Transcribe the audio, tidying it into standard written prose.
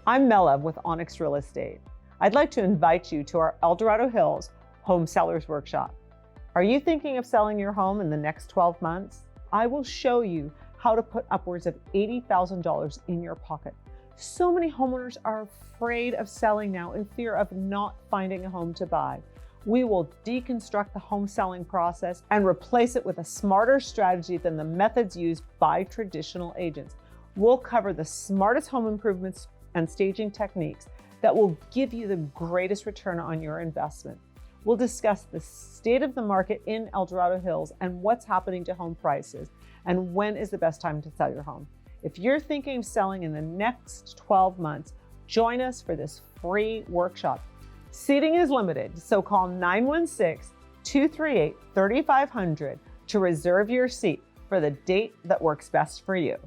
I'm Mela with Onyx Real Estate. I'd like to invite you to our Dorado Hills Home Sellers Workshop. Are you thinking of selling your home in the next 12 months? I will show you how to put upwards of $80,000 in your pocket. So many homeowners are afraid of selling now in fear of not finding a home to buy. We will deconstruct the home selling process and replace it with a smarter strategy than the methods used by traditional agents. We'll cover the smartest home improvements and staging techniques that will give you the greatest return on your investment. We'll discuss the state of the market in Dorado Hills and what's happening to home prices and when is the best time to sell your home. If you're thinking of selling in the next 12 months, join us for this free workshop. Seating is limited, so call 916-238-3500 to reserve your seat for the date that works best for you.